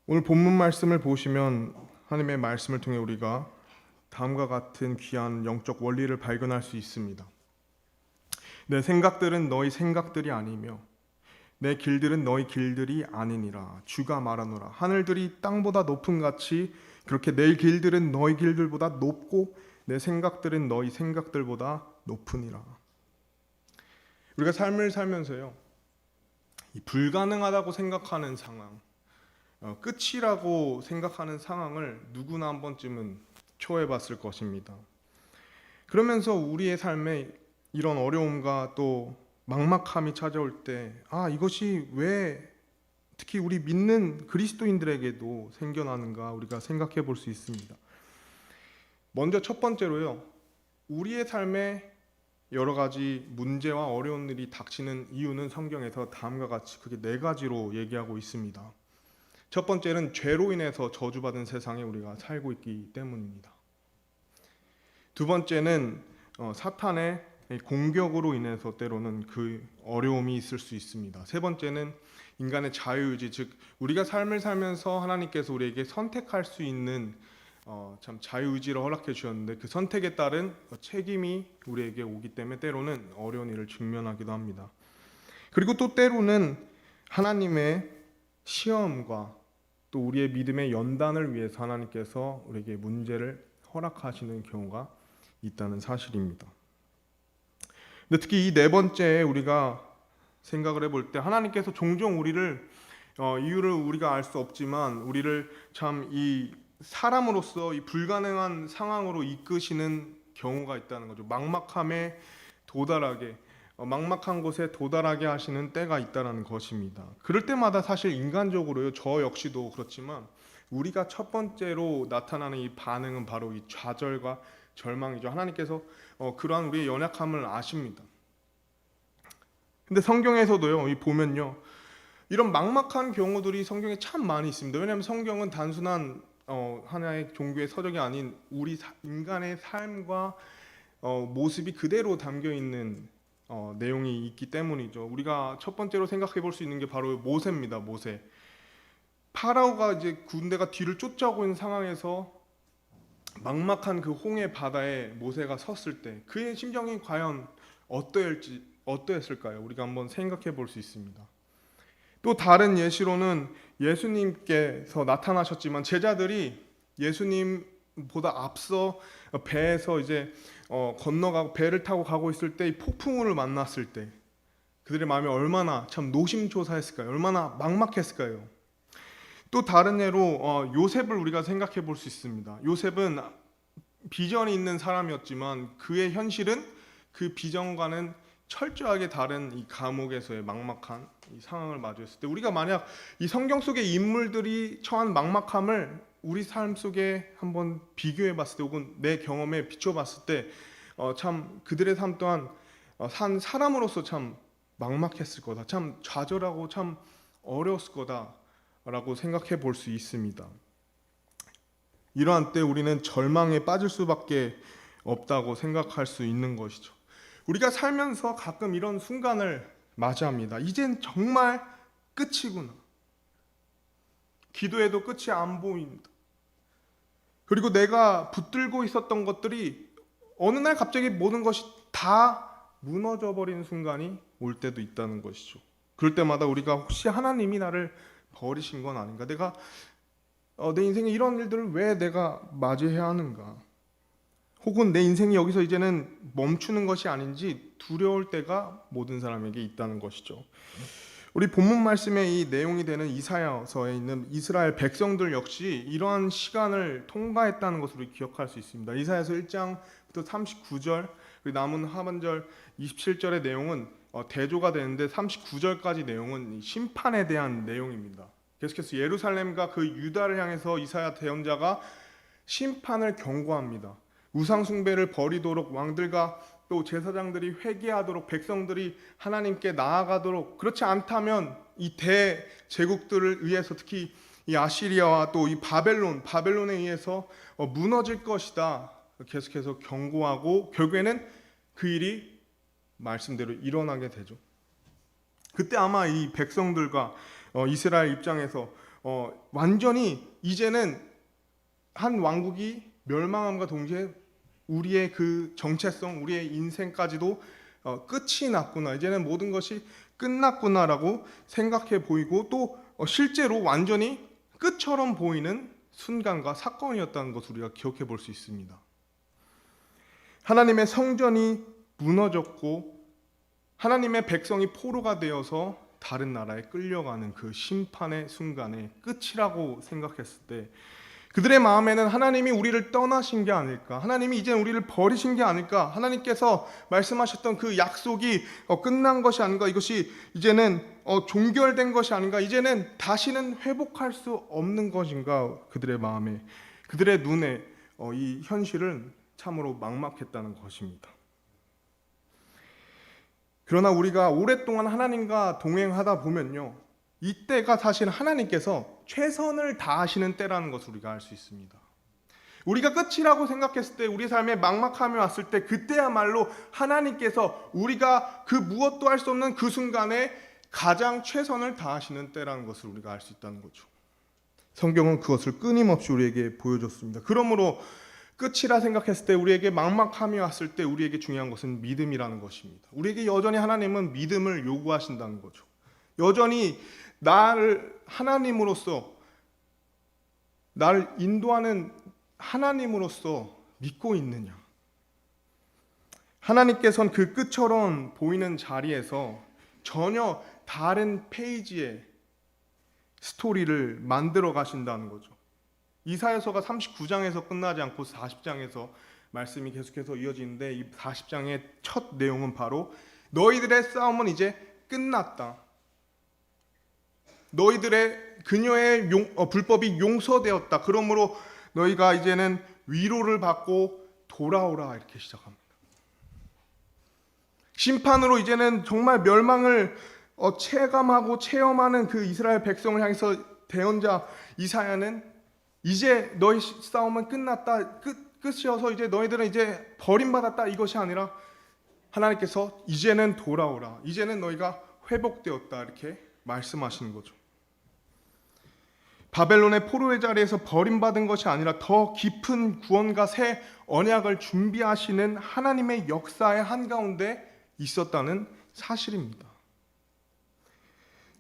오늘 본문 말씀을 보시면 하나님의 말씀을 통해 우리가 다음과 같은 귀한 영적 원리를 발견할 수 있습니다. 내 생각들은 너희 생각들이 아니며 내 길들은 너희 길들이 아니니라. 주가 말하노라. 하늘들이 땅보다 높음 같이 그렇게 내 길들은 너희 길들보다 높고 내 생각들은 너희 생각들보다 높으니라. 우리가 삶을 살면서요, 이 불가능하다고 생각하는 상황, 끝이라고 생각하는 상황을 누구나 한 번쯤은 처해 봤을 것입니다. 그러면서 우리의 삶에 이런 어려움과 또 막막함이 찾아올 때, 이것이 왜 특히 우리 믿는 그리스도인들에게도 생겨나는가 우리가 생각해 볼 수 있습니다. 먼저 첫 번째로요, 우리의 삶에 여러 가지 문제와 어려운 일이 닥치는 이유는 성경에서 다음과 같이 크게 네 가지로 얘기하고 있습니다. 첫 번째는 죄로 인해서 저주받은 세상에 우리가 살고 있기 때문입니다. 두 번째는 사탄의 공격으로 인해서 때로는 그 어려움이 있을 수 있습니다. 세 번째는 인간의 자유의지, 즉 우리가 삶을 살면서 하나님께서 우리에게 선택할 수 있는 참 자유의지를 허락해 주셨는데 그 선택에 따른 책임이 우리에게 오기 때문에 때로는 어려운 일을 직면하기도 합니다. 그리고 또 때로는 하나님의 시험과 또 우리의 믿음의 연단을 위해서 하나님께서 우리에게 문제를 허락하시는 경우가 있다는 사실입니다. 근데 특히 이 네 번째에 우리가 생각을 해볼 때 하나님께서 종종 우리를 이유를 우리가 알 수 없지만 우리를 참 이 사람으로서 이 불가능한 상황으로 이끄시는 경우가 있다는 거죠. 막막함에 도달하게 막막한 곳에 도달하게 하시는 때가 있다는 것입니다. 그럴 때마다 사실 인간적으로요, 저 역시도 그렇지만 우리가 첫 번째로 나타나는 이 반응은 바로 이 좌절과 절망이죠. 하나님께서 그러한 우리의 연약함을 아십니다. 근데 성경에서도요, 이 보면요, 이런 막막한 경우들이 성경에 참 많이 있습니다. 왜냐하면 성경은 단순한 하나의 종교의 서적이 아닌 우리 인간의 삶과 모습이 그대로 담겨 있는 내용이 있기 때문이죠. 우리가 첫 번째로 생각해 볼 수 있는 게 바로 모세입니다. 모세. 파라오가 이제 군대가 뒤를 쫓아오고 있는 상황에서 막막한 그 홍해 바다에 모세가 섰을 때 그의 심정이 과연 어떠했을까요? 우리가 한번 생각해 볼 수 있습니다. 또 다른 예시로는 예수님께서 나타나셨지만 제자들이 예수님보다 앞서 배에서 이제 건너가고 배를 타고 가고 있을 때 이 폭풍우를 만났을 때 그들의 마음이 얼마나 참 노심초사했을까요? 얼마나 막막했을까요? 또 다른 예로 요셉을 우리가 생각해 볼 수 있습니다. 요셉은 비전이 있는 사람이었지만 그의 현실은 그 비전과는 철저하게 다른 이 감옥에서의 막막한 이 상황을 마주했을 때 우리가 만약 이 성경 속의 인물들이 처한 막막함을 우리 삶 속에 한번 비교해 봤을 때 혹은 내 경험에 비춰 봤을 때 참 그들의 삶 또한 산 사람으로서 참 막막했을 거다. 참 좌절하고 참 어려웠을 거다라고 생각해 볼 수 있습니다. 이러한 때 우리는 절망에 빠질 수밖에 없다고 생각할 수 있는 것이죠. 우리가 살면서 가끔 이런 순간을 맞이합니다. 이젠 정말 끝이구나. 기도해도 끝이 안 보인다. 그리고 내가 붙들고 있었던 것들이 어느 날 갑자기 모든 것이 다 무너져 버리는 순간이 올 때도 있다는 것이죠. 그럴 때마다 우리가 혹시 하나님이 나를 버리신 건 아닌가? 내 인생에 이런 일들을 왜 내가 맞이해야 하는가? 혹은 내 인생이 여기서 이제는 멈추는 것이 아닌지 두려울 때가 모든 사람에게 있다는 것이죠. 우리 본문 말씀의 이 내용이 되는 이사야서에 있는 이스라엘 백성들 역시 이러한 시간을 통과했다는 것을 우리 기억할 수 있습니다. 이사야서 1장부터 39절 그리고 남은 하반절 27절의 내용은 대조가 되는데 39절까지 내용은 심판에 대한 내용입니다. 계속해서 예루살렘과 그 유다를 향해서 이사야 대언자가 심판을 경고합니다. 우상 숭배를 버리도록 왕들과 또 제사장들이 회개하도록 백성들이 하나님께 나아가도록 그렇지 않다면 이 대제국들을 의해서 특히 이 아시리아와 또 이 바벨론에 의해서 무너질 것이다. 계속해서 경고하고 결국에는 그 일이 말씀대로 일어나게 되죠. 그때 아마 이 백성들과 이스라엘 입장에서 완전히 이제는 한 왕국이 멸망함과 동시에 우리의 그 정체성, 우리의 인생까지도 끝이 났구나. 이제는 모든 것이 끝났구나라고 생각해 보이고 또 실제로 완전히 끝처럼 보이는 순간과 사건이었다는 것을 우리가 기억해 볼 수 있습니다. 하나님의 성전이 무너졌고 하나님의 백성이 포로가 되어서 다른 나라에 끌려가는 그 심판의 순간의 끝이라고 생각했을 때 그들의 마음에는 하나님이 우리를 떠나신 게 아닐까, 하나님이 이제 우리를 버리신 게 아닐까, 하나님께서 말씀하셨던 그 약속이 끝난 것이 아닌가, 이것이 이제는 종결된 것이 아닌가, 이제는 다시는 회복할 수 없는 것인가, 그들의 마음에, 그들의 눈에 이 현실은 참으로 막막했다는 것입니다. 그러나 우리가 오랫동안 하나님과 동행하다 보면요, 이때가 사실 하나님께서 최선을 다하시는 때라는 것을 우리가 알 수 있습니다. 우리가 끝이라고 생각했을 때, 우리 삶에 막막함이 왔을 때 그때야말로 하나님께서 우리가 그 무엇도 할 수 없는 그 순간에 가장 최선을 다하시는 때라는 것을 우리가 알 수 있다는 거죠. 성경은 그것을 끊임없이 우리에게 보여줬습니다. 그러므로 끝이라 생각했을 때, 우리에게 막막함이 왔을 때 우리에게 중요한 것은 믿음이라는 것입니다. 우리에게 여전히 하나님은 믿음을 요구하신다는 거죠. 여전히 나를 하나님으로서, 나를 인도하는 하나님으로서 믿고 있느냐. 하나님께서는 그 끝처럼 보이는 자리에서 전혀 다른 페이지의 스토리를 만들어 가신다는 거죠. 이사야서가 39장에서 끝나지 않고 40장에서 말씀이 계속해서 이어지는데, 이 40장의 첫 내용은 바로 너희들의 싸움은 이제 끝났다. 너희들의 그녀의 불법이 용서되었다. 그러므로 너희가 이제는 위로를 받고 돌아오라, 이렇게 시작합니다. 심판으로 이제는 정말 멸망을 체감하고 체험하는 그 이스라엘 백성을 향해서 대언자 이사야는 이제 너희 싸움은 끝났다, 끝이어서 이제 너희들은 이제 버림받았다, 이것이 아니라 하나님께서 이제는 돌아오라, 이제는 너희가 회복되었다, 이렇게 말씀하시는 거죠. 바벨론의 포로의 자리에서 버림받은 것이 아니라 더 깊은 구원과 새 언약을 준비하시는 하나님의 역사의 한가운데 있었다는 사실입니다.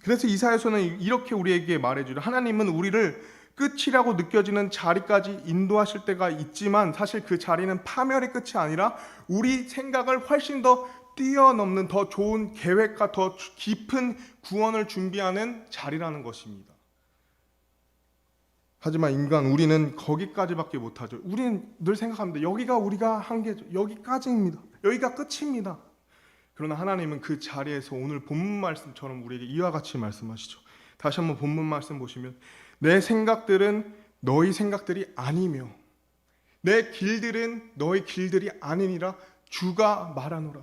그래서 이사야서는 이렇게 우리에게 말해주죠. 하나님은 우리를 끝이라고 느껴지는 자리까지 인도하실 때가 있지만 사실 그 자리는 파멸의 끝이 아니라 우리 생각을 훨씬 더 뛰어넘는 더 좋은 계획과 더 깊은 구원을 준비하는 자리라는 것입니다. 하지만 인간, 우리는 거기까지밖에 못하죠. 우리는 늘 생각합니다. 여기가 우리가 한계죠. 여기까지입니다. 여기가 끝입니다. 그러나 하나님은 그 자리에서 오늘 본문 말씀처럼 우리에게 이와 같이 말씀하시죠. 다시 한번 본문 말씀 보시면, 내 생각들은 너희 생각들이 아니며 내 길들은 너희 길들이 아니니라 주가 말하노라.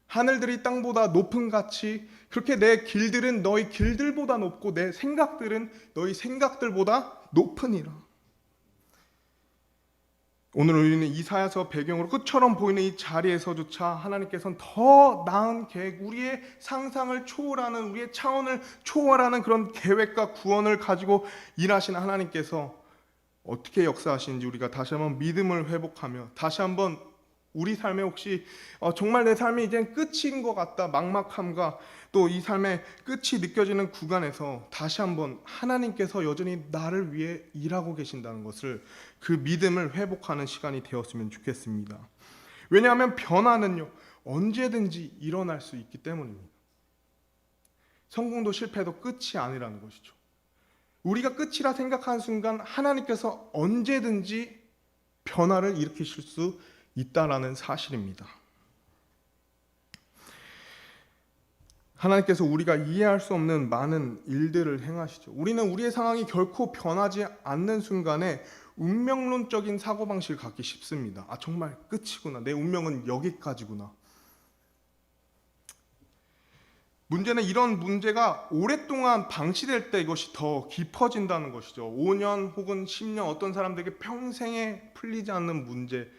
하늘들이 땅보다 높은 같이 그렇게 내 길들은 너희 길들보다 높고 내 생각들은 너희 생각들보다 높으니라. 오늘 우리는 이사야서 배경으로 끝처럼 보이는 이 자리에서조차 하나님께서는 더 나은 계획, 우리의 상상을 초월하는, 우리의 차원을 초월하는 그런 계획과 구원을 가지고 일하시는 하나님께서 어떻게 역사하시는지 우리가 다시 한번 믿음을 회복하며, 다시 한번 우리 삶에 혹시 정말 내 삶이 이젠 끝인 것 같다, 막막함과 또 이 삶의 끝이 느껴지는 구간에서 다시 한번 하나님께서 여전히 나를 위해 일하고 계신다는 것을, 그 믿음을 회복하는 시간이 되었으면 좋겠습니다. 왜냐하면 변화는요, 언제든지 일어날 수 있기 때문입니다. 성공도 실패도 끝이 아니라는 것이죠. 우리가 끝이라 생각하는 순간 하나님께서 언제든지 변화를 일으키실 수 있다라는 사실입니다. 하나님께서 우리가 이해할 수 없는 많은 일들을 행하시죠. 우리는 우리의 상황이 결코 변하지 않는 순간에 운명론적인 사고방식을 갖기 쉽습니다. 아, 정말 끝이구나. 내 운명은 여기까지구나. 문제는 이런 문제가 오랫동안 방치될 때 이것이 더 깊어진다는 것이죠. 5년 혹은 10년, 어떤 사람들에게 평생에 풀리지 않는 문제,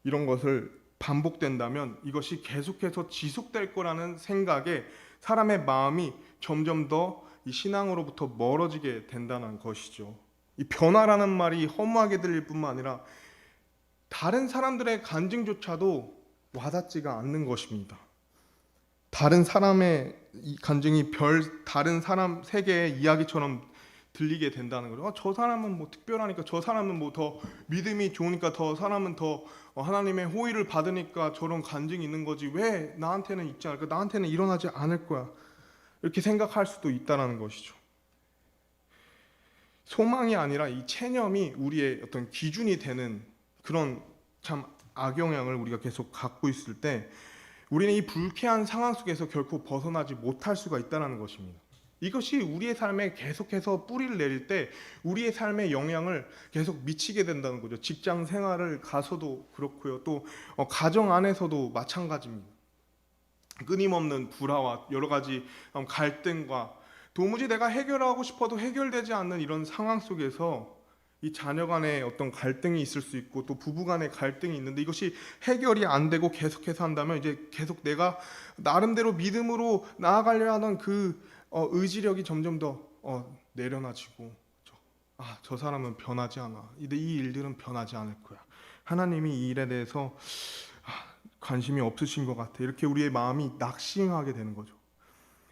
이런 것을 반복된다면 이것이 계속해서 지속될 거라는 생각에 사람의 마음이 점점 더 이 신앙으로부터 멀어지게 된다는 것이죠. 이 변화라는 말이 허무하게 들릴 뿐만 아니라 다른 사람들의 간증조차도 와닿지가 않는 것입니다. 다른 사람의 이 간증이 다른 사람 세계의 이야기처럼 들리게 된다는 거죠. 저 사람은 뭐 특별하니까, 저 사람은 뭐 더 믿음이 좋으니까, 저 사람은 더 하나님의 호의를 받으니까 저런 간증이 있는 거지, 왜 나한테는 있지 않을까, 나한테는 일어나지 않을 거야, 이렇게 생각할 수도 있다는 것이죠. 소망이 아니라 이 체념이 우리의 어떤 기준이 되는 그런 참 악영향을 우리가 계속 갖고 있을 때 우리는 이 불쾌한 상황 속에서 결코 벗어나지 못할 수가 있다는 것입니다. 이것이 우리의 삶에 계속해서 뿌리를 내릴 때 우리의 삶에 영향을 계속 미치게 된다는 거죠. 직장 생활을 가서도 그렇고요. 또 가정 안에서도 마찬가지입니다. 끊임없는 불화와 여러 가지 갈등과 도무지 내가 해결하고 싶어도 해결되지 않는 이런 상황 속에서 이 자녀 간의 어떤 갈등이 있을 수 있고 또 부부 간의 갈등이 있는데 이것이 해결이 안 되고 계속해서 한다면 이제 계속 내가 나름대로 믿음으로 나아가려 하는 그 의지력이 점점 더 내려놔지고 저 사람은 변하지 않아. 이 일들은 변하지 않을 거야. 하나님이 이 일에 대해서 관심이 없으신 것 같아. 이렇게 우리의 마음이 낙심하게 되는 거죠.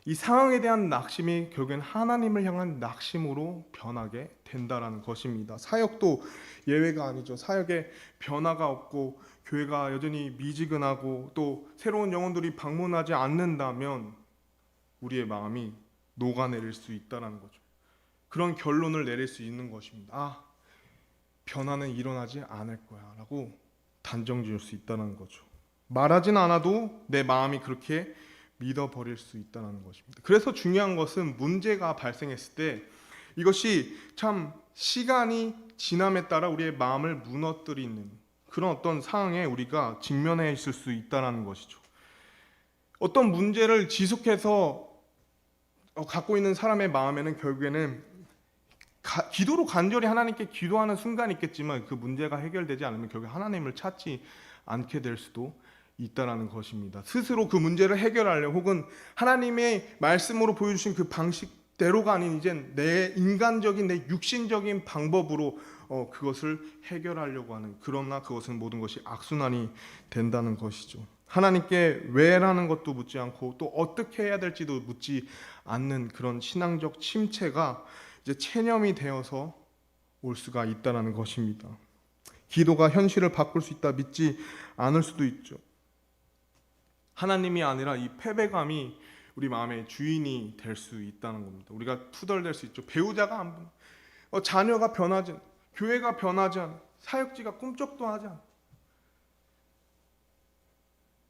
이 상황에 대한 낙심이 결국엔 하나님을 향한 낙심으로 변하게 된다라는 것입니다. 사역도 예외가 아니죠. 사역에 변화가 없고 교회가 여전히 미지근하고 또 새로운 영혼들이 방문하지 않는다면 우리의 마음이 녹아내릴 수 있다는 거죠. 그런 결론을 내릴 수 있는 것입니다. 변화는 일어나지 않을 거야 라고 단정 지을 수 있다는 거죠. 말하진 않아도 내 마음이 그렇게 믿어버릴 수 있다는 것입니다. 그래서 중요한 것은 문제가 발생했을 때 이것이 참 시간이 지남에 따라 우리의 마음을 무너뜨리는 그런 어떤 상황에 우리가 직면해 있을 수 있다는 것이죠. 어떤 문제를 지속해서 갖고 있는 사람의 마음에는 결국에는 기도로 간절히 하나님께 기도하는 순간이 있겠지만 그 문제가 해결되지 않으면 결국 하나님을 찾지 않게 될 수도 있다라는 것입니다. 스스로 그 문제를 해결하려 혹은 하나님의 말씀으로 보여주신 그 방식대로가 아닌 이젠 내 인간적인 내 육신적인 방법으로 그것을 해결하려고 하는, 그러나 그것은 모든 것이 악순환이 된다는 것이죠. 하나님께 왜라는 것도 묻지 않고 또 어떻게 해야 될지도 묻지 않는 그런 신앙적 침체가 이제 체념이 되어서 올 수가 있다는 것입니다. 기도가 현실을 바꿀 수 있다 믿지 않을 수도 있죠. 하나님이 아니라 이 패배감이 우리 마음의 주인이 될 수 있다는 겁니다. 우리가 투덜댈 수 있죠. 배우자가 안 변해, 자녀가 변하지 않아, 교회가 변하지 않아, 사역지가 꿈쩍도 하지 않아.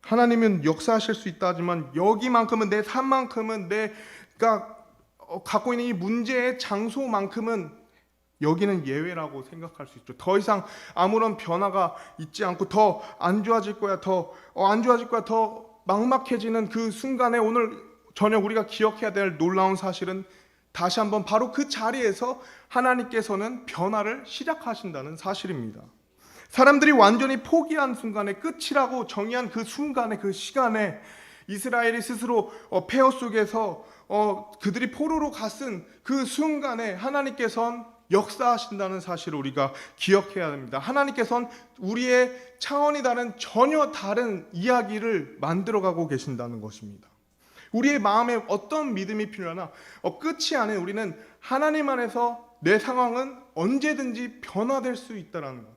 하나님은 역사하실 수 있다 하지만 여기만큼은, 내 삶만큼은, 내가 갖고 있는 이 문제의 장소만큼은 여기는 예외라고 생각할 수 있죠. 더 이상 아무런 변화가 있지 않고 더 안 좋아질 거야, 더 막막해지는 그 순간에 오늘 저녁 우리가 기억해야 될 놀라운 사실은 다시 한번 바로 그 자리에서 하나님께서는 변화를 시작하신다는 사실입니다. 사람들이 완전히 포기한 순간에, 끝이라고 정의한 그 순간에, 그 시간에 이스라엘이 스스로 폐허 속에서 그들이 포로로 갔은 그 순간에 하나님께서는 역사하신다는 사실을 우리가 기억해야 합니다. 하나님께서는 우리의 차원이 다른, 전혀 다른 이야기를 만들어가고 계신다는 것입니다. 우리의 마음에 어떤 믿음이 필요하나 끝이 아닌 우리는 하나님 안에서 내 상황은 언제든지 변화될 수 있다는 것,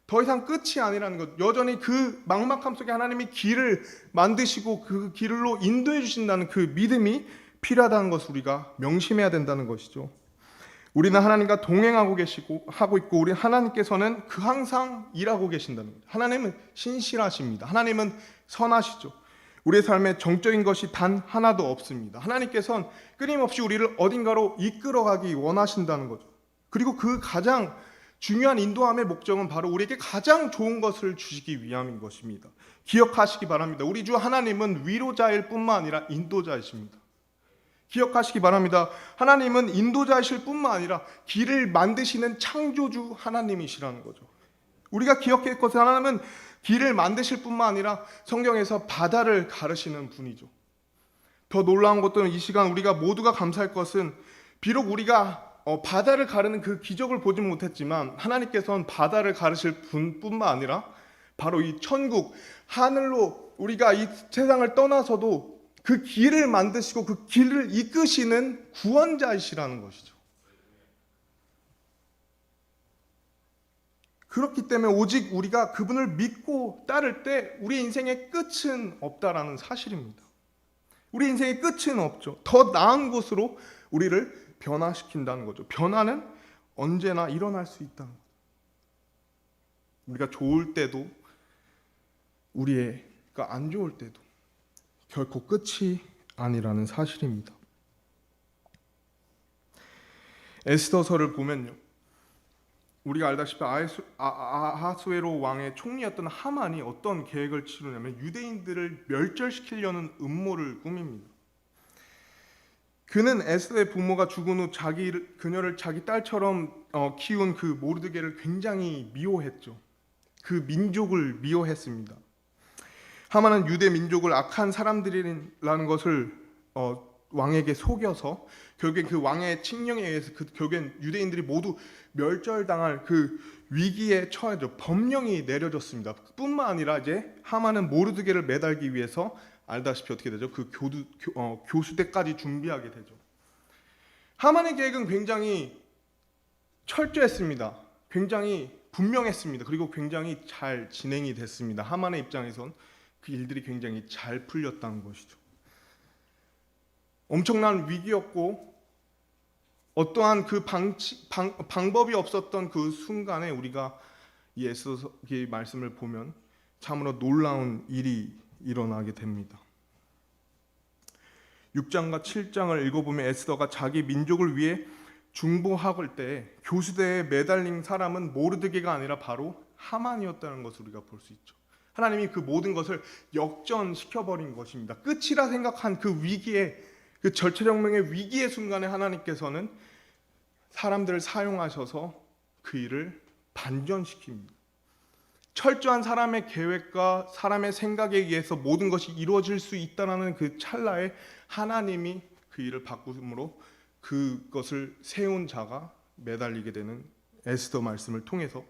더 이상 끝이 아니라는 것, 여전히 그 막막함 속에 하나님이 길을 만드시고 그 길로 인도해 주신다는 그 믿음이 필요하다는 것을 우리가 명심해야 된다는 것이죠. 우리는 하나님과 동행하고 하고 있고 우리 하나님께서는 항상 일하고 계신다는 거죠. 하나님은 신실하십니다. 하나님은 선하시죠. 우리의 삶에 정적인 것이 단 하나도 없습니다. 하나님께서는 끊임없이 우리를 어딘가로 이끌어가기 원하신다는 거죠. 그리고 그 가장 중요한 인도함의 목적은 바로 우리에게 가장 좋은 것을 주시기 위함인 것입니다. 기억하시기 바랍니다. 우리 주 하나님은 위로자일 뿐만 아니라 인도자이십니다. 기억하시기 바랍니다. 하나님은 인도자이실 뿐만 아니라 길을 만드시는 창조주 하나님이시라는 거죠. 우리가 기억할 것은 하나님은 길을 만드실 뿐만 아니라 성경에서 바다를 가르시는 분이죠. 더 놀라운 것들은 이 시간 우리가 모두가 감사할 것은 비록 우리가 바다를 가르는 그 기적을 보지 못했지만 하나님께서는 바다를 가르실 분뿐만 아니라 바로 이 천국 하늘로 우리가 이 세상을 떠나서도 그 길을 만드시고 그 길을 이끄시는 구원자이시라는 것이죠. 그렇기 때문에 오직 우리가 그분을 믿고 따를 때 우리 인생의 끝은 없다라는 사실입니다. 우리 인생의 끝은 없죠. 더 나은 곳으로 우리를 변화시킨다는 거죠. 변화는 언제나 일어날 수 있다는 거죠. 우리가 좋을 때도 우리가 안 좋을 때도 결코 끝이 아니라는 사실입니다. 에스더서를 보면요, 우리가 알다시피 아하수에로 왕의 총리였던 하만이 어떤 계획을 치르냐면 유대인들을 멸절시키려는 음모를 꾸밉니다. 그는 에스더의 부모가 죽은 후 그녀를 자기 딸처럼 키운 그 모르드게를 굉장히 미워했죠. 그 민족을 미워했습니다. 하만은 유대 민족을 악한 사람들이라는 것을 왕에게 속여서 결국엔 그 왕의 칙령에 의해서 결국엔 유대인들이 모두 멸절당할 그 위기에 처해져 법령이 내려졌습니다. 뿐만 아니라 이제 하만은 모르드게를 매달기 위해서 알다시피 어떻게 되죠? 그 교수대까지 준비하게 되죠. 하만의 계획은 굉장히 철저했습니다. 굉장히 분명했습니다. 그리고 굉장히 잘 진행이 됐습니다. 하만의 입장에선 그 일들이 굉장히 잘 풀렸다는 것이죠. 엄청난 위기였고 어떠한 그 방법이 없었던 그 순간에 우리가 이 에스더의 말씀을 보면 참으로 놀라운 일이 일어나게 됩니다. 6장과 7장을 읽어보면 에스더가 자기 민족을 위해 중보할 때 교수대에 매달린 사람은 모르드게가 아니라 바로 하만이었다는 것을 우리가 볼 수 있죠. 하나님이 그 모든 것을 역전시켜버린 것입니다. 끝이라 생각한 그 위기에, 그 절체절명의 위기의 순간에 하나님께서는 사람들을 사용하셔서 그 일을 반전시킵니다. 철저한 사람의 계획과 사람의 생각에 의해서 모든 것이 이루어질 수 있다는 그 찰나에 하나님이 그 일을 바꾸므로 그것을 세운 자가 매달리게 되는 에스더 말씀을 통해서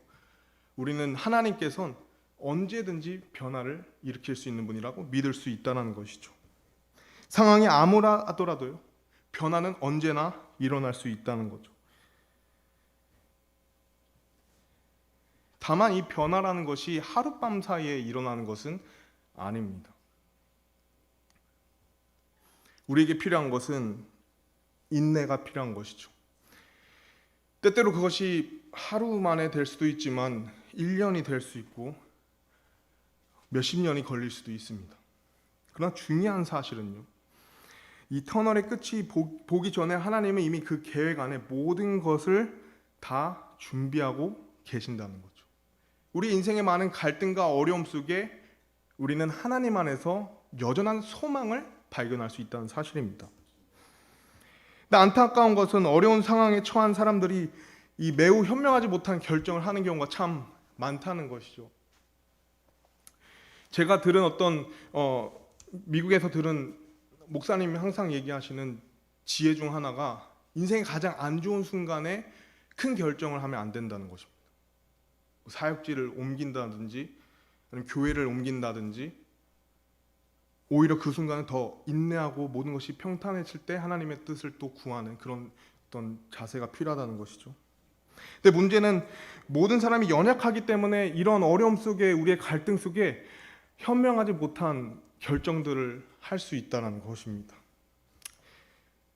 우리는 하나님께서는 언제든지 변화를 일으킬 수 있는 분이라고 믿을 수 있다는 것이죠. 상황이 아무라 하더라도요, 변화는 언제나 일어날 수 있다는 거죠. 다만 이 변화라는 것이 하룻밤 사이에 일어나는 것은 아닙니다. 우리에게 필요한 것은 인내가 필요한 것이죠. 때때로 그것이 하루 만에 될 수도 있지만 1년이 될 수 있고 몇십 년이 걸릴 수도 있습니다. 그러나 중요한 사실은요, 이 터널의 끝이 보기 전에 하나님은 이미 그 계획 안에 모든 것을 다 준비하고 계신다는 거죠. 우리 인생의 많은 갈등과 어려움 속에 우리는 하나님 안에서 여전한 소망을 발견할 수 있다는 사실입니다. 근데 안타까운 것은 어려운 상황에 처한 사람들이 이 매우 현명하지 못한 결정을 하는 경우가 참 많다는 것이죠. 제가 들은 어떤 미국에서 들은 목사님이 항상 얘기하시는 지혜 중 하나가 인생의 가장 안 좋은 순간에 큰 결정을 하면 안 된다는 것입니다. 사역지를 옮긴다든지 아니면 교회를 옮긴다든지 오히려 그 순간에 더 인내하고 모든 것이 평탄해질 때 하나님의 뜻을 또 구하는 그런 어떤 자세가 필요하다는 것이죠. 근데 문제는 모든 사람이 연약하기 때문에 이런 어려움 속에 우리의 갈등 속에 현명하지 못한 결정들을 할 수 있다는 것입니다.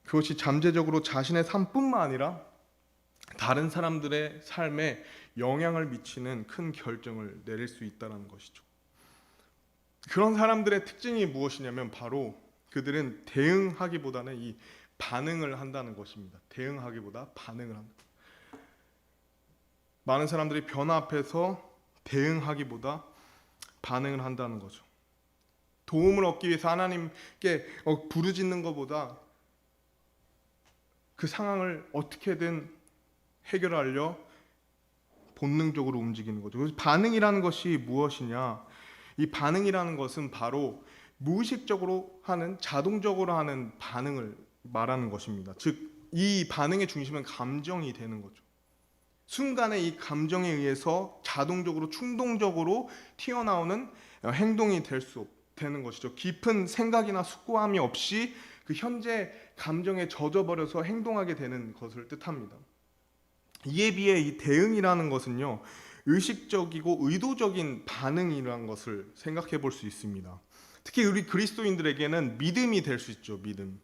그것이 잠재적으로 자신의 삶뿐만 아니라 다른 사람들의 삶에 영향을 미치는 큰 결정을 내릴 수 있다는 것이죠. 그런 사람들의 특징이 무엇이냐면 바로 그들은 대응하기보다는 이 반응을 한다는 것입니다. 대응하기보다 반응을 한다. 많은 사람들이 변화 앞에서 대응하기보다 반응을 한다는 거죠. 도움을 얻기 위해서 하나님께 부르짖는 것보다 그 상황을 어떻게든 해결하려 본능적으로 움직이는 거죠. 그래서 반응이라는 것이 무엇이냐? 이 반응이라는 것은 바로 무의식적으로 하는, 자동적으로 하는 반응을 말하는 것입니다. 즉, 이 반응의 중심은 감정이 되는 거죠. 순간에 이 감정에 의해서 자동적으로, 충동적으로 튀어나오는 행동이 되는 것이죠. 깊은 생각이나 숙고함이 없이 그 현재 감정에 젖어버려서 행동하게 되는 것을 뜻합니다. 이에 비해 이 대응이라는 것은요, 의식적이고 의도적인 반응이라는 것을 생각해 볼 수 있습니다. 특히 우리 그리스도인들에게는 믿음이 될 수 있죠. 믿음.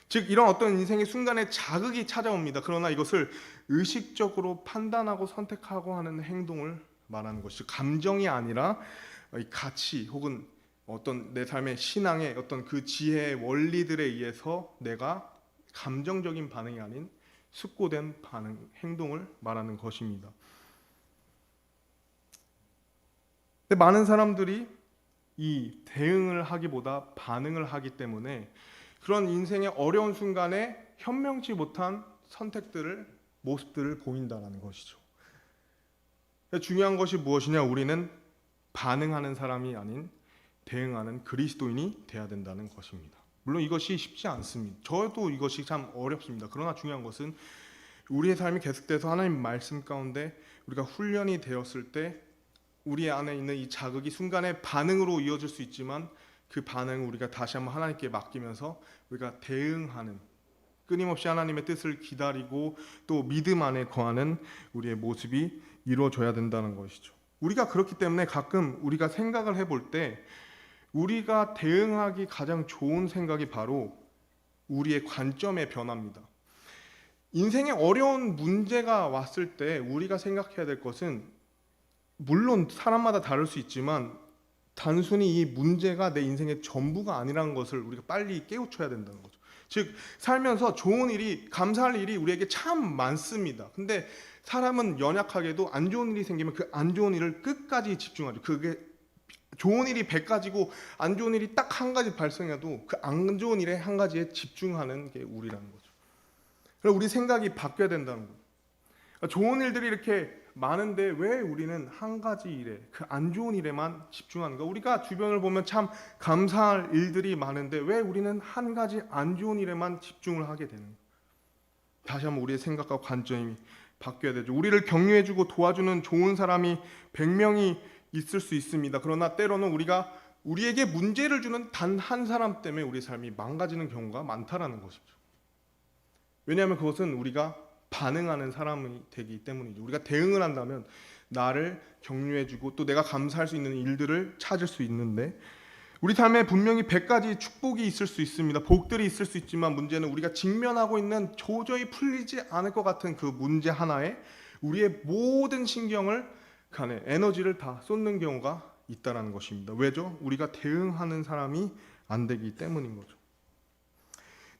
즉, 이런 어떤 인생의 순간에 자극이 찾아옵니다. 그러나 이것을 의식적으로 판단하고 선택하고 하는 행동을 말하는 것이죠. 감정이 아니라 이 가치 혹은 어떤 내 삶의 신앙의 어떤 그 지혜의 원리들에 의해서 내가 감정적인 반응이 아닌 숙고된 반응, 행동을 말하는 것입니다. 근데 많은 사람들이 이 대응을 하기보다 반응을 하기 때문에 그런 인생의 어려운 순간에 현명치 못한 모습들을 보인다는 것이죠. 중요한 것이 무엇이냐? 우리는 반응하는 사람이 아닌 대응하는 그리스도인이 돼야 된다는 것입니다. 물론 이것이 쉽지 않습니다. 저도 이것이 참 어렵습니다. 그러나 중요한 것은 우리의 삶이 계속돼서 하나님 말씀 가운데 우리가 훈련이 되었을 때 우리 안에 있는 이 자극이 순간의 반응으로 이어질 수 있지만 그 반응을 우리가 다시 한번 하나님께 맡기면서 우리가 대응하는, 끊임없이 하나님의 뜻을 기다리고 또 믿음 안에 거하는 우리의 모습이 이루어져야 된다는 것이죠. 우리가 그렇기 때문에 가끔 우리가 생각을 해볼 때 우리가 대응하기 가장 좋은 생각이 바로 우리의 관점의 변화입니다. 인생에 어려운 문제가 왔을 때 우리가 생각해야 될 것은, 물론 사람마다 다를 수 있지만 단순히 이 문제가 내 인생의 전부가 아니라는 것을 우리가 빨리 깨우쳐야 된다는 거죠. 즉, 살면서 좋은 일이, 감사할 일이 우리에게 참 많습니다. 근데 사람은 연약하게도 안 좋은 일이 생기면 그 안 좋은 일을 끝까지 집중하죠. 그게 좋은 일이 100가지고 안 좋은 일이 딱 한 가지 발생해도 그 안 좋은 일에 한 가지에 집중하는 게 우리라는 거죠. 그래서 우리 생각이 바뀌어야 된다는 거예요. 좋은 일들이 이렇게 많은데 왜 우리는 한 가지 일에, 그 안 좋은 일에만 집중하는가? 우리가 주변을 보면 참 감사할 일들이 많은데 왜 우리는 한 가지 안 좋은 일에만 집중을 하게 되는가? 다시 한번 우리의 생각과 관점이 바뀌어야 되죠. 우리를 격려해주고 도와주는 좋은 사람이 100명이 있을 수 있습니다. 그러나 때로는 우리가 우리에게 문제를 주는 단 한 사람 때문에 우리의 삶이 망가지는 경우가 많다라는 것이죠. 왜냐하면 그것은 우리가 반응하는 사람이 되기 때문이죠. 우리가 대응을 한다면 나를 격려해주고 또 내가 감사할 수 있는 일들을 찾을 수 있는데, 우리 삶에 분명히 100가지 축복이 있을 수 있습니다. 복들이 있을 수 있지만 문제는 우리가 직면하고 있는 도저히 풀리지 않을 것 같은 그 문제 하나에 우리의 모든 신경을 간에 에너지를 다 쏟는 경우가 있다는 것입니다. 왜죠? 우리가 대응하는 사람이 안 되기 때문인 거죠.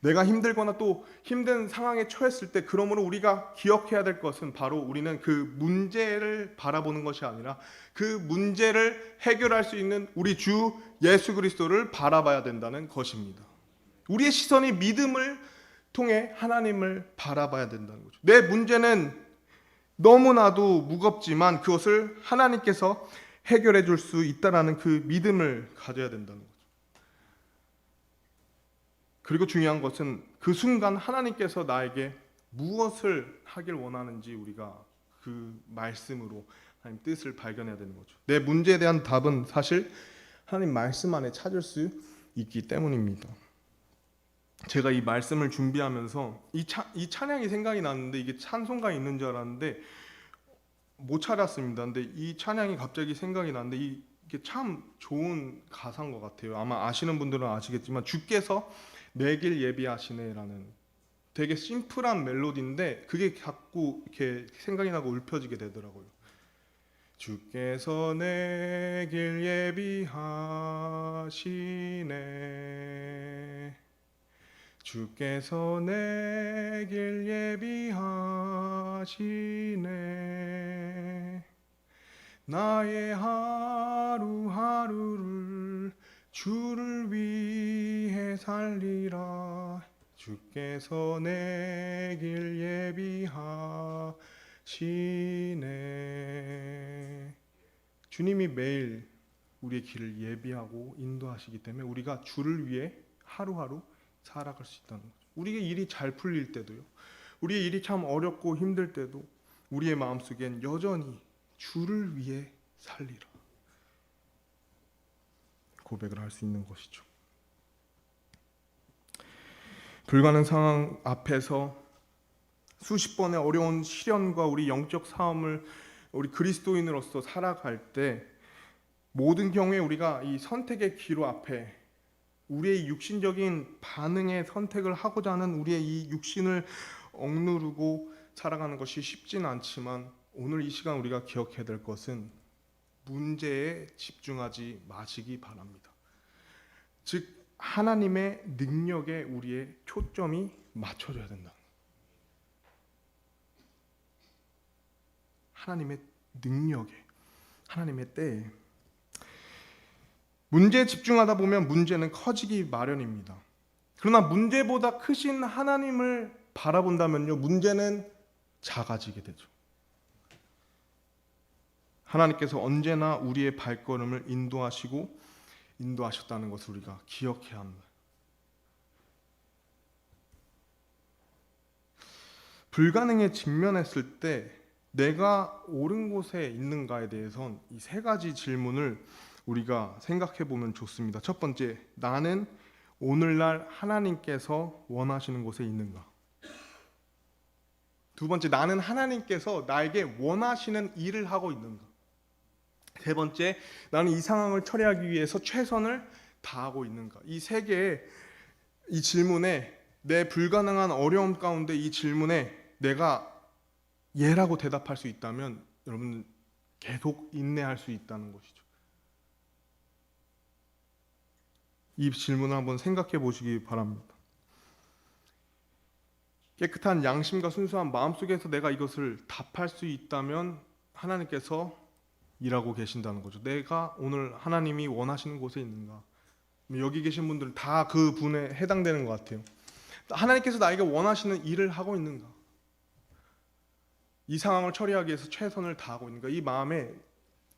내가 힘들거나 또 힘든 상황에 처했을 때, 그러므로 우리가 기억해야 될 것은 바로 우리는 그 문제를 바라보는 것이 아니라 그 문제를 해결할 수 있는 우리 주 예수 그리스도를 바라봐야 된다는 것입니다. 우리의 시선이 믿음을 통해 하나님을 바라봐야 된다는 거죠. 내 문제는 너무나도 무겁지만 그것을 하나님께서 해결해 줄 수 있다는 그 믿음을 가져야 된다는 거죠. 그리고 중요한 것은 그 순간 하나님께서 나에게 무엇을 하길 원하는지 우리가 그 말씀으로 하나님 뜻을 발견해야 되는 거죠. 내 문제에 대한 답은 사실 하나님 말씀 안에 찾을 수 있기 때문입니다. 제가 이 말씀을 준비하면서 이 찬양이 생각이 났는데, 이게 찬송가에 있는 줄 알았는데 못 찾았습니다. 근데 이 찬양이 갑자기 생각이 났는데 이게 참 좋은 가사인 것 같아요. 아마 아시는 분들은 아시겠지만, 주께서 내 길 예비하시네라는 되게 심플한 멜로디인데 그게 자꾸 이렇게 생각이 나고 울펴지게 되더라고요. 주께서 내 길 예비하시네, 주께서 내 길 예비하시네, 나의 하루하루를 주를 위해 살리라, 주께서 내 길 예비하시네. 주님이 매일 우리의 길을 예비하고 인도하시기 때문에 우리가 주를 위해 하루하루 살아갈 수 있다는 거죠. 우리의 일이 잘 풀릴 때도요, 우리의 일이 참 어렵고 힘들 때도 우리의 마음속엔 여전히 주를 위해 살리라 고백을 할 수 있는 것이죠. 불가능 상황 앞에서 수십 번의 어려운 시련과 우리 영적 싸움을 우리 그리스도인으로서 살아갈 때 모든 경우에 우리가 이 선택의 기로 앞에 우리의 육신적인 반응의 선택을 하고자 하는 우리의 이 육신을 억누르고 살아가는 것이 쉽진 않지만 오늘 이 시간 우리가 기억해야 될 것은 문제에 집중하지 마시기 바랍니다. 즉 하나님의 능력에 우리의 초점이 맞춰져야 된다. 하나님의 능력에, 하나님의 때에. 문제에 집중하다 보면 문제는 커지기 마련입니다. 그러나 문제보다 크신 하나님을 바라본다면요, 문제는 작아지게 되죠. 하나님께서 언제나 우리의 발걸음을 인도하셨다는 것을 우리가 기억해야 합니다. 불가능에 직면했을 때 내가 옳은 곳에 있는가에 대해선 이 세 가지 질문을 우리가 생각해 보면 좋습니다. 첫 번째, 나는 오늘날 하나님께서 원하시는 곳에 있는가? 두 번째, 나는 하나님께서 나에게 원하시는 일을 하고 있는가? 세 번째, 나는 이 상황을 처리하기 위해서 최선을 다하고 있는가? 이 세 개의 이 질문에, 내 불가능한 어려움 가운데 이 질문에 내가 예라고 대답할 수 있다면 여러분 계속 인내할 수 있다는 것이죠. 이 질문을 한번 생각해 보시기 바랍니다. 깨끗한 양심과 순수한 마음속에서 내가 이것을 답할 수 있다면 하나님께서 일하고 계신다는 거죠. 내가 오늘 하나님이 원하시는 곳에 있는가? 여기 계신 분들은 다 그 분에 해당되는 것 같아요. 하나님께서 나에게 원하시는 일을 하고 있는가? 이 상황을 처리하기 위해서 최선을 다하고 있는가? 이 마음에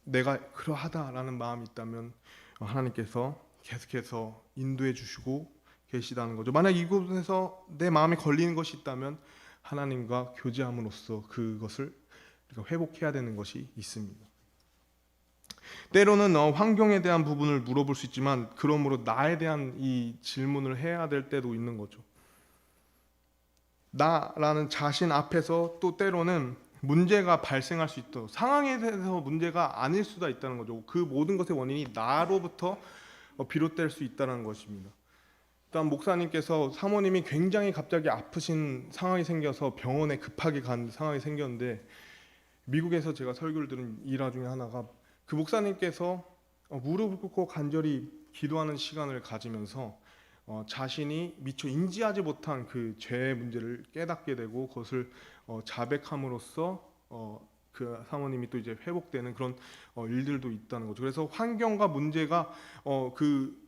내가 그러하다라는 마음이 있다면 하나님께서 계속해서 인도해 주시고 계시다는 거죠. 만약 이곳에서 내 마음에 걸리는 것이 있다면 하나님과 교제함으로써 그것을 우리가 회복해야 되는 것이 있습니다. 때로는 환경에 대한 부분을 물어볼 수 있지만 그러므로 나에 대한 이 질문을 해야 될 때도 있는 거죠. 나라는 자신 앞에서 또 때로는 문제가 발생할 수 있도록 상황에 대해서 문제가 아닐 수가 있다는 거죠. 그 모든 것의 원인이 나로부터 비롯될 수 있다는 것입니다. 일단 목사님께서 사모님이 굉장히 갑자기 아프신 상황이 생겨서 병원에 급하게 간 상황이 생겼는데 미국에서 제가 설교를 들은 일화 중에 하나가 그 목사님께서 무릎을 꿇고 간절히 기도하는 시간을 가지면서 자신이 미처 인지하지 못한 그 죄의 문제를 깨닫게 되고 그것을 자백함으로써 그 사모님이 또 이제 회복되는 그런 일들도 있다는 거죠. 그래서 환경과 문제가 그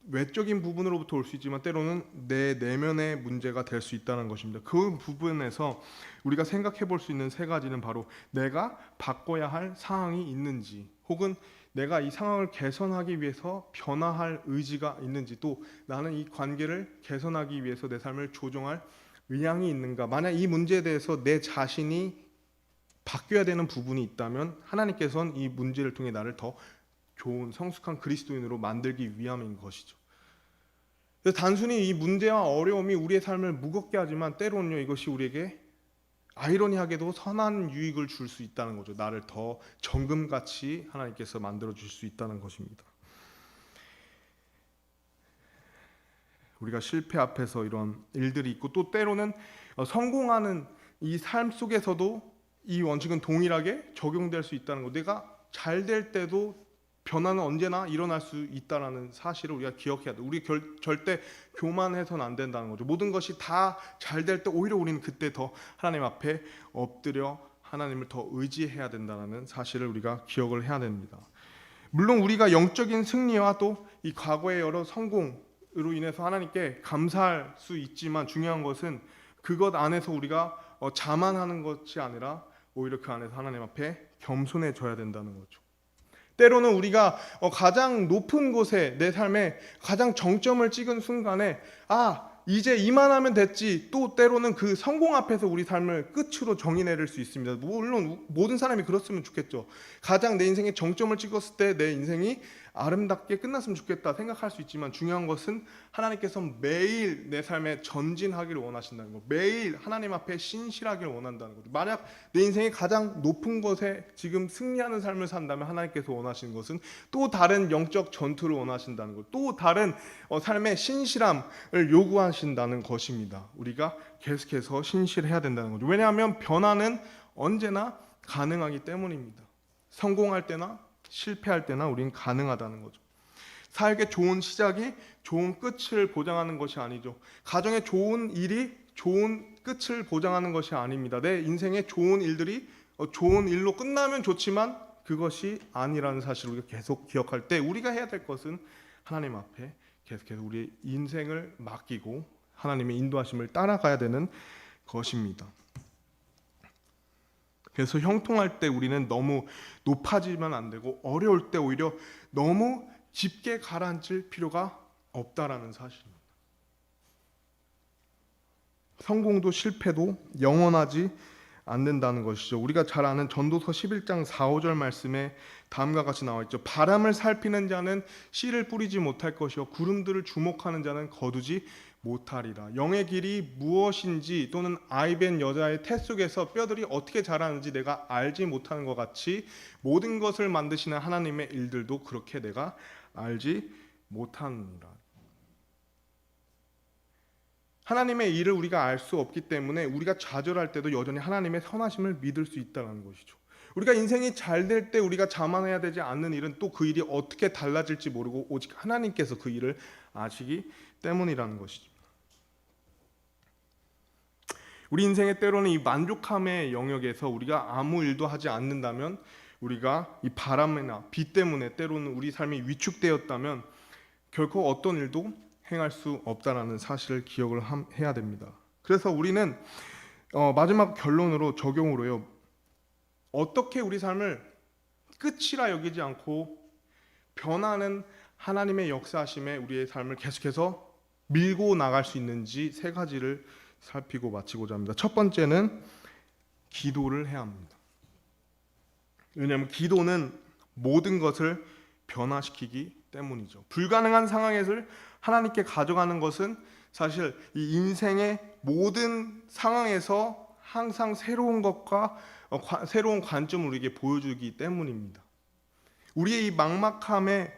외적인 부분으로부터 올 수 있지만 때로는 내 내면의 문제가 될 수 있다는 것입니다. 그 부분에서 우리가 생각해 볼 수 있는 세 가지는 바로 내가 바꿔야 할 상황이 있는지, 혹은 내가 이 상황을 개선하기 위해서 변화할 의지가 있는지, 또 나는 이 관계를 개선하기 위해서 내 삶을 조정할 의향이 있는가. 만약 이 문제에 대해서 내 자신이 바뀌어야 되는 부분이 있다면 하나님께서는 이 문제를 통해 나를 더 좋은 성숙한 그리스도인으로 만들기 위함인 것이죠. 그래서 단순히 이 문제와 어려움이 우리의 삶을 무겁게 하지만 때로는요, 이것이 우리에게 아이러니하게도 선한 유익을 줄 수 있다는 거죠. 나를 더 정금같이 하나님께서 만들어 주실 수 있다는 것입니다. 우리가 실패 앞에서 이런 일들이 있고 또 때로는 성공하는 이 삶 속에서도 이 원칙은 동일하게 적용될 수 있다는 거. 내가 잘 될 때도 변화는 언제나 일어날 수 있다는 사실을 우리가 기억해야 돼. 우리 절대 교만해서는 안 된다는 거죠. 모든 것이 다 잘 될 때 오히려 우리는 그때 더 하나님 앞에 엎드려 하나님을 더 의지해야 된다는 사실을 우리가 기억을 해야 됩니다. 물론 우리가 영적인 승리와 또 이 과거의 여러 성공으로 인해서 하나님께 감사할 수 있지만 중요한 것은 그것 안에서 우리가 자만하는 것이 아니라 오히려 그 안에서 하나님 앞에 겸손해져야 된다는 거죠. 때로는 우리가 가장 높은 곳에 내 삶에 가장 정점을 찍은 순간에 이제 이만하면 됐지, 또 때로는 그 성공 앞에서 우리 삶을 끝으로 정의 내릴 수 있습니다. 물론 모든 사람이 그렇으면 좋겠죠. 가장 내 인생의 정점을 찍었을 때 내 인생이 아름답게 끝났으면 좋겠다 생각할 수 있지만, 중요한 것은 하나님께서 매일 내 삶에 전진하기를 원하신다는 것, 매일 하나님 앞에 신실하기를 원한다는 것. 만약 내 인생의 가장 높은 곳에 지금 승리하는 삶을 산다면 하나님께서 원하시는 것은 또 다른 영적 전투를 원하신다는 것, 또 다른 삶의 신실함을 요구하신다는 것입니다. 우리가 계속해서 신실해야 된다는 거죠. 왜냐하면 변화는 언제나 가능하기 때문입니다. 성공할 때나 실패할 때나 우린 가능하다는 거죠. 사역의 좋은 시작이 좋은 끝을 보장하는 것이 아니죠. 가정의 좋은 일이 좋은 끝을 보장하는 것이 아닙니다. 내 인생의 좋은 일들이 좋은 일로 끝나면 좋지만 그것이 아니라는 사실을 우리가 계속 기억할 때, 우리가 해야 될 것은 하나님 앞에 계속해서 우리의 인생을 맡기고 하나님의 인도하심을 따라가야 되는 것입니다. 그래서 형통할 때 우리는 너무 높아지면 안 되고, 어려울 때 오히려 너무 깊게 가라앉을 필요가 없다라는 사실입니다. 성공도 실패도 영원하지 않는다는 것이죠. 우리가 잘 아는 전도서 11장 4, 5절 말씀에 다음과 같이 나와 있죠. 바람을 살피는 자는 씨를 뿌리지 못할 것이요 구름들을 주목하는 자는 거두지 못하리라. 영의 길이 무엇인지, 또는 아이벤 여자의 태 속에서 뼈들이 어떻게 자라는지 내가 알지 못하는 것 같이, 모든 것을 만드시는 하나님의 일들도 그렇게 내가 알지 못하느니라. 하나님의 일을 우리가 알 수 없기 때문에 우리가 좌절할 때도 여전히 하나님의 선하심을 믿을 수 있다는 것이죠. 우리가 인생이 잘 될 때 우리가 자만해야 되지 않는 일은, 또 그 일이 어떻게 달라질지 모르고 오직 하나님께서 그 일을 아시기 때문이라는 것이죠. 우리 인생의 때로는 이 만족함의 영역에서 우리가 아무 일도 하지 않는다면, 우리가 이 바람이나 비 때문에 때로는 우리 삶이 위축되었다면 결코 어떤 일도 행할 수 없다라는 사실을 기억을 해야 됩니다. 그래서 우리는 마지막 결론으로, 적용으로요, 어떻게 우리 삶을 끝이라 여기지 않고 변하는 하나님의 역사하심에 우리의 삶을 계속해서 밀고 나갈 수 있는지 세 가지를 살피고 마치고자 합니다. 첫 번째는 기도를 해야 합니다. 왜냐하면 기도는 모든 것을 변화시키기 때문이죠. 불가능한 상황에서 하나님께 가져가는 것은 사실 이 인생의 모든 상황에서 항상 새로운 것과 새로운 관점을 우리에게 보여주기 때문입니다. 우리의 이 막막함에,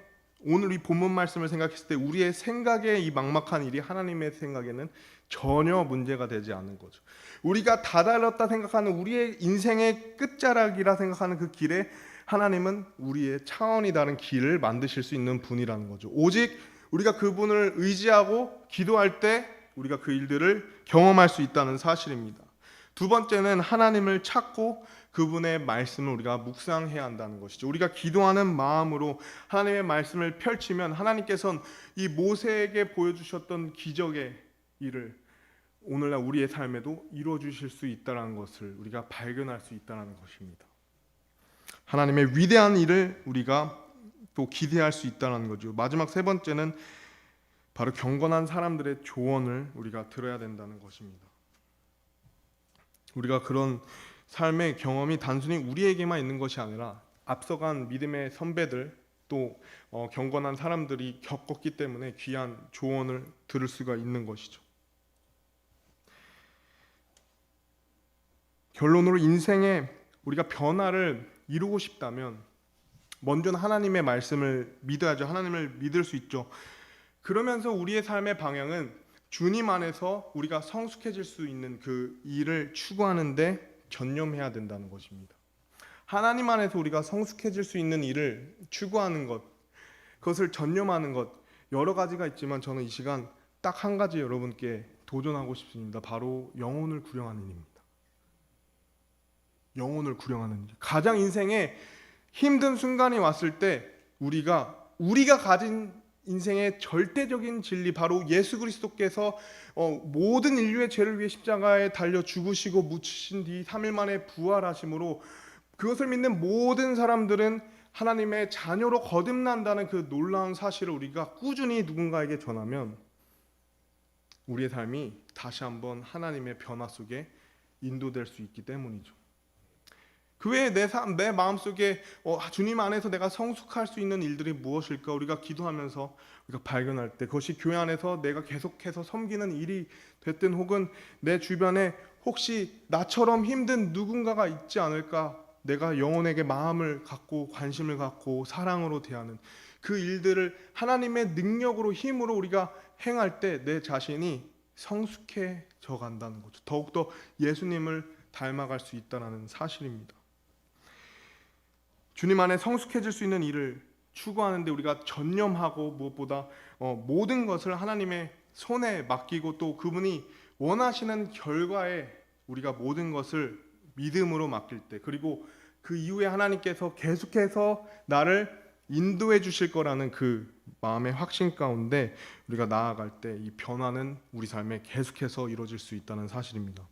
오늘 이 본문 말씀을 생각했을 때 우리의 생각에 이 막막한 일이 하나님의 생각에는 전혀 문제가 되지 않는 거죠. 우리가 다다랐다 생각하는 우리의 인생의 끝자락이라 생각하는 그 길에 하나님은 우리의 차원이 다른 길을 만드실 수 있는 분이라는 거죠. 오직 우리가 그분을 의지하고 기도할 때 우리가 그 일들을 경험할 수 있다는 사실입니다. 두 번째는 하나님을 찾고 그분의 말씀을 우리가 묵상해야 한다는 것이죠. 우리가 기도하는 마음으로 하나님의 말씀을 펼치면 하나님께서는 이 모세에게 보여주셨던 기적의 일을 오늘날 우리의 삶에도 이루어 주실 수 있다는 것을 우리가 발견할 수 있다는 것입니다. 하나님의 위대한 일을 우리가 또 기대할 수 있다는 거죠. 마지막 세 번째는 바로 경건한 사람들의 조언을 우리가 들어야 된다는 것입니다. 우리가 그런 삶의 경험이 단순히 우리에게만 있는 것이 아니라 앞서간 믿음의 선배들, 또 경건한 사람들이 겪었기 때문에 귀한 조언을 들을 수가 있는 것이죠. 결론으로 인생에 우리가 변화를 이루고 싶다면 먼저는 하나님의 말씀을 믿어야죠. 하나님을 믿을 수 있죠. 그러면서 우리의 삶의 방향은 주님 안에서 우리가 성숙해질 수 있는 그 일을 추구하는데 전념해야 된다는 것입니다. 하나님 안에서 우리가 성숙해질 수 있는 일을 추구하는 것, 그것을 전념하는 것, 여러 가지가 있지만 저는 이 시간 딱 한 가지 여러분께 도전하고 싶습니다. 바로 영혼을 구령하는 일입니다. 영혼을 구령하는 일. 가장 인생에 힘든 순간이 왔을 때 우리가 가진 인생의 절대적인 진리, 바로 예수 그리스도께서 모든 인류의 죄를 위해 십자가에 달려 죽으시고 묻히신 뒤 3일 만에 부활하심으로 그것을 믿는 모든 사람들은 하나님의 자녀로 거듭난다는 그 놀라운 사실을 우리가 꾸준히 누군가에게 전하면 우리의 삶이 다시 한번 하나님의 변화 속에 인도될 수 있기 때문이죠. 그 외에 내 마음속에 주님 안에서 내가 성숙할 수 있는 일들이 무엇일까 우리가 기도하면서 우리가 발견할 때, 그것이 교회 안에서 내가 계속해서 섬기는 일이 됐든 혹은 내 주변에 혹시 나처럼 힘든 누군가가 있지 않을까, 내가 영혼에게 마음을 갖고 관심을 갖고 사랑으로 대하는 그 일들을 하나님의 능력으로 힘으로 우리가 행할 때 내 자신이 성숙해져 간다는 거죠. 더욱더 예수님을 닮아갈 수 있다는 사실입니다. 주님 안에 성숙해질 수 있는 일을 추구하는데 우리가 전념하고 무엇보다 모든 것을 하나님의 손에 맡기고 또 그분이 원하시는 결과에 우리가 모든 것을 믿음으로 맡길 때, 그리고 그 이후에 하나님께서 계속해서 나를 인도해 주실 거라는 그 마음의 확신 가운데 우리가 나아갈 때 이 변화는 우리 삶에 계속해서 이루어질 수 있다는 사실입니다.